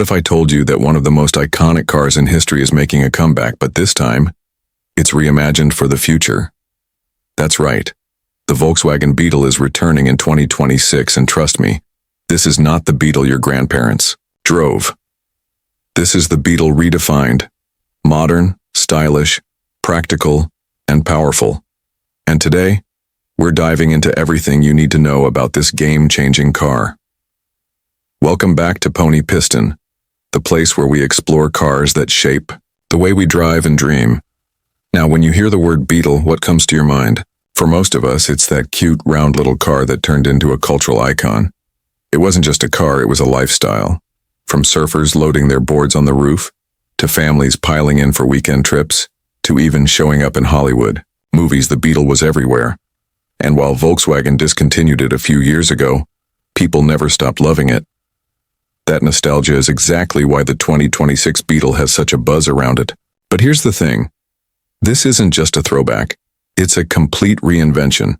What if I told you that one of the most iconic cars in history is making a comeback, but this time, it's reimagined for the future? That's right. The Volkswagen Beetle is returning in 2026, and trust me, this is not the Beetle your grandparents drove. This is the Beetle redefined. Modern, stylish, practical, and powerful. And today, we're diving into everything you need to know about this game-changing car. Welcome back to Pony Piston, the place where we explore cars that shape the way we drive and dream. Now, when you hear the word Beetle, what comes to your mind? For most of us, it's that cute, round little car that turned into a cultural icon. It wasn't just a car, it was a lifestyle. From surfers loading their boards on the roof, to families piling in for weekend trips, to even showing up in Hollywood movies, the Beetle was everywhere. And while Volkswagen discontinued it a few years ago, people never stopped loving it. That nostalgia is exactly why the 2026 Beetle has such a buzz around it. But here's the thing. This isn't just a throwback. It's a complete reinvention.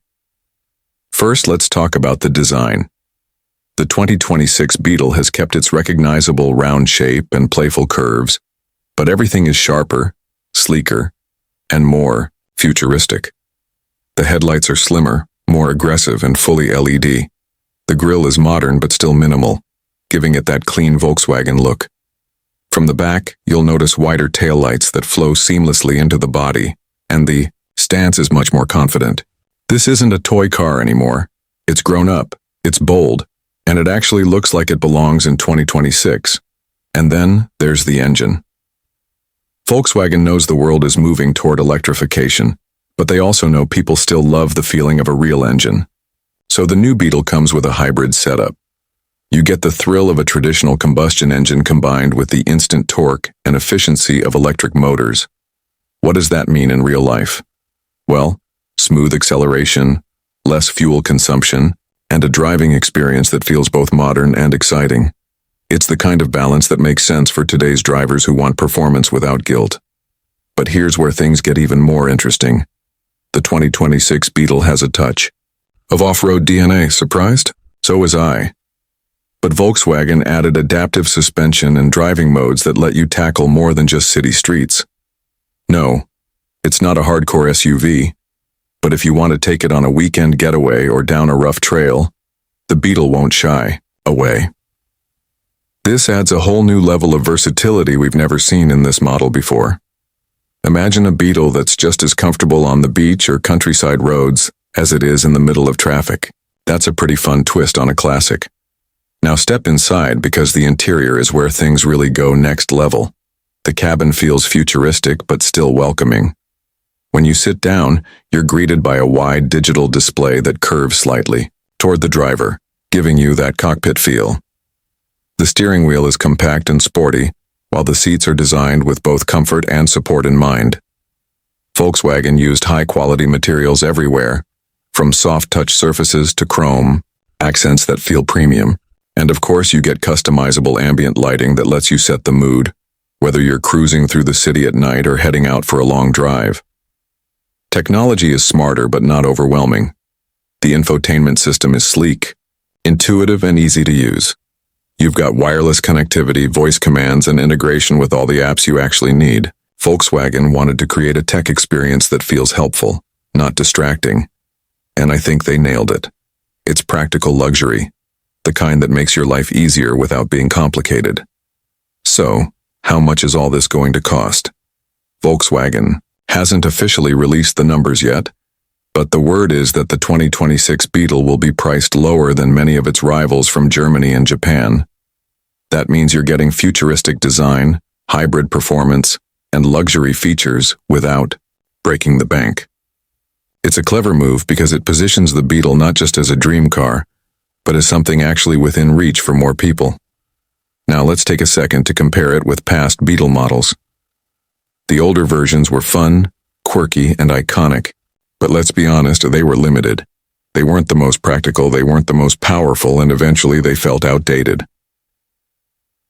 First, let's talk about the design. The 2026 Beetle has kept its recognizable round shape and playful curves, but everything is sharper, sleeker, and more futuristic. The headlights are slimmer, more aggressive, and fully LED. The grille is modern but still minimal, giving it that clean Volkswagen look. From the back, you'll notice wider taillights that flow seamlessly into the body, and the stance is much more confident. This isn't a toy car anymore. It's grown up, it's bold, and it actually looks like it belongs in 2026. And then there's the engine. Volkswagen knows the world is moving toward electrification, but they also know people still love the feeling of a real engine. So the new Beetle comes with a hybrid setup. You get the thrill of a traditional combustion engine combined with the instant torque and efficiency of electric motors. What does that mean in real life? Well, smooth acceleration, less fuel consumption, and a driving experience that feels both modern and exciting. It's the kind of balance that makes sense for today's drivers who want performance without guilt. But here's where things get even more interesting. The 2026 Beetle has a touch of off-road DNA. Surprised? So was I. But Volkswagen added adaptive suspension and driving modes that let you tackle more than just city streets. No, it's not a hardcore SUV, but if you want to take it on a weekend getaway or down a rough trail, the Beetle won't shy away. This adds a whole new level of versatility we've never seen in this model before. Imagine a Beetle that's just as comfortable on the beach or countryside roads as it is in the middle of traffic. That's a pretty fun twist on a classic. Now step inside, because the interior is where things really go next level. The cabin feels futuristic but still welcoming. When you sit down, you're greeted by a wide digital display that curves slightly toward the driver, giving you that cockpit feel. The steering wheel is compact and sporty, while the seats are designed with both comfort and support in mind. Volkswagen used high-quality materials everywhere, from soft-touch surfaces to chrome, accents that feel premium. And of course, you get customizable ambient lighting that lets you set the mood, whether you're cruising through the city at night or heading out for a long drive. Technology is smarter but not overwhelming. The infotainment system is sleek, intuitive, and easy to use. You've got wireless connectivity, voice commands, and integration with all the apps you actually need. Volkswagen wanted to create a tech experience that feels helpful, not distracting. And I think they nailed it. It's practical luxury, the kind that makes your life easier without being complicated. So, how much is all this going to cost? Volkswagen hasn't officially released the numbers yet, but the word is that the 2026 Beetle will be priced lower than many of its rivals from Germany and Japan. That means you're getting futuristic design, hybrid performance, and luxury features without breaking the bank. It's a clever move because it positions the Beetle not just as a dream car, but as something actually within reach for more people. Now let's take a second to compare it with past Beetle models. The older versions were fun, quirky, and iconic, but let's be honest, they were limited. They weren't the most practical, they weren't the most powerful, and eventually they felt outdated.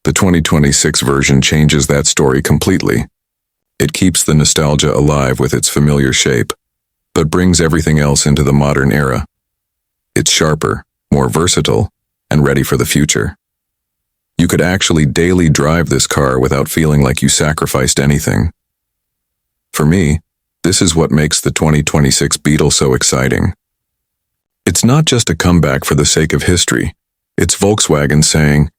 The 2026 version changes that story completely. It keeps the nostalgia alive with its familiar shape, but brings everything else into the modern era. It's sharper, more versatile, and ready for the future. You could actually daily drive this car without feeling like you sacrificed anything. For me, this is what makes the 2026 Beetle so exciting. It's not just a comeback for the sake of history. It's Volkswagen saying,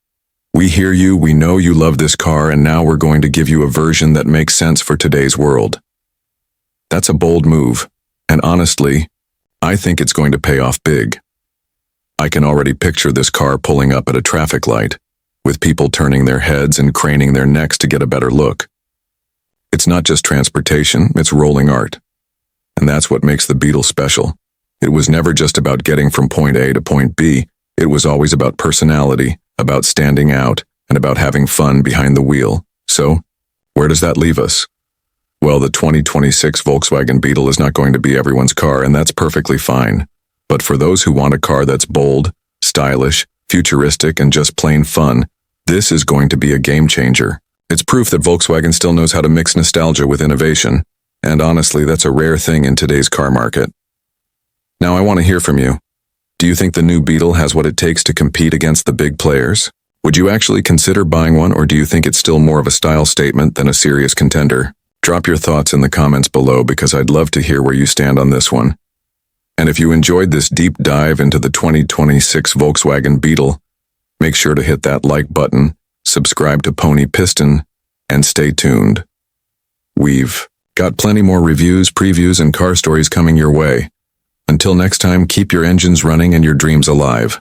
"We hear you, we know you love this car, and now we're going to give you a version that makes sense for today's world." That's a bold move, and honestly, I think it's going to pay off big. I can already picture this car pulling up at a traffic light, with people turning their heads and craning their necks to get a better look. It's not just transportation, it's rolling art. And that's what makes the Beetle special. It was never just about getting from point A to point B, it was always about personality, about standing out, and about having fun behind the wheel. So, where does that leave us? Well, the 2026 Volkswagen Beetle is not going to be everyone's car, and that's perfectly fine. But for those who want a car that's bold, stylish, futuristic, and just plain fun, this is going to be a game changer. It's proof that Volkswagen still knows how to mix nostalgia with innovation, and honestly, that's a rare thing in today's car market. Now I want to hear from you. Do you think the new Beetle has what it takes to compete against the big players? Would you actually consider buying one, or do you think it's still more of a style statement than a serious contender? Drop your thoughts in the comments below because I'd love to hear where you stand on this one. And if you enjoyed this deep dive into the 2026 Volkswagen Beetle, make sure to hit that like button, subscribe to Pony Piston, and stay tuned. We've got plenty more reviews, previews, and car stories coming your way. Until next time, keep your engines running and your dreams alive.